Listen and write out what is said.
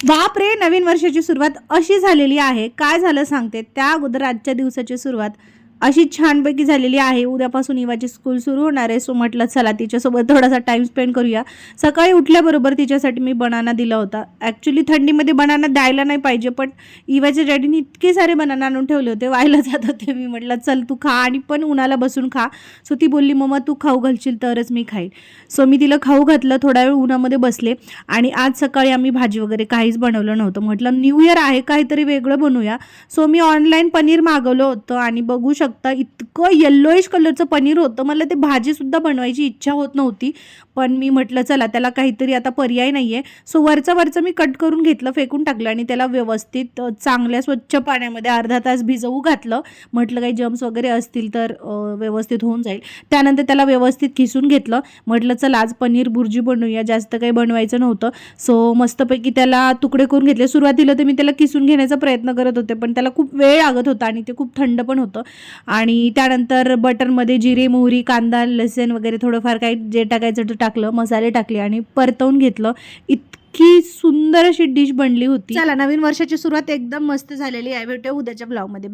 बापरे, नवीन वर्षाची सुरुवात अशी झालेली आहे. काय झालं सांगते. त्या अगोदर आजच्या दिवसाची सुरुवात अशी छानपैकी झालेली आहे. उद्यापासून इवाची स्कूल सुरू होणार आहे. सो म्हटलं चला तिच्यासोबत थोडासा टाईम स्पेंड करूया. सकाळी उठल्याबरोबर तिच्यासाठी मी बनाना दिला होता. ॲक्च्युली थंडीमध्ये बनाना द्यायला नाही पाहिजे, पण इवाच्या डॅडीने इतके सारे बनाना आणून ठेवले होते, व्हायला जात होते. मी म्हटलं चल तू खा, आणि पण उन्हाला बसून खा. सो ती बोलली मम्मा तू खाऊ घालशील तरच मी खाईन. सो मी तिला खाऊ घातलं, थोडा वेळ उन्हामध्ये बसले. आणि आज सकाळी आम्ही भाजी वगैरे काहीच बनवलं नव्हतं. म्हटलं न्यू इयर आहे, काहीतरी वेगळं बनवूया. सो मी ऑनलाईन पनीर मागवलं होतं आणि बघू शकता इतकं येल्लोइश कलरचं पनीर होतं. मला ते भाजीसुद्धा बनवायची इच्छा होत नव्हती, पण मी म्हटलं चला त्याला काहीतरी आता पर्याय नाही आहे. सो वरचं मी कट करून घेतलं, फेकून टाकलं आणि त्याला व्यवस्थित चांगल्या स्वच्छ पाण्यामध्ये अर्धा तास भिजवू घातलं. म्हटलं काही जम्स वगैरे असतील तर व्यवस्थित होऊन जाईल. त्यानंतर त्याला व्यवस्थित किसून घेतलं. म्हटलं चल आज पनीर भुर्जी बनवूया, जास्त काही बनवायचं नव्हतं. सो मस्तपैकी त्याला तुकडे करून घेतले. सुरुवातीला तर मी त्याला किसून घेण्याचा प्रयत्न करत होते, पण त्याला खूप वेळ लागत होता आणि ते खूप थंड पण होतं. आणि त्यानंतर बटरमध्ये जिरे, मोहरी, कांदा, लसूण वगैरे थोडंफार काही जे टाकायचं ते टाकलं, मसाले टाकले आणि परतवून घेतलं. इतकी सुंदर अशी डिश बनली होती. चला, नवीन वर्षाची सुरुवात एकदम मस्त झालेली आहे. भेटूया उद्याच्या ब्लॉगमध्ये. बाय.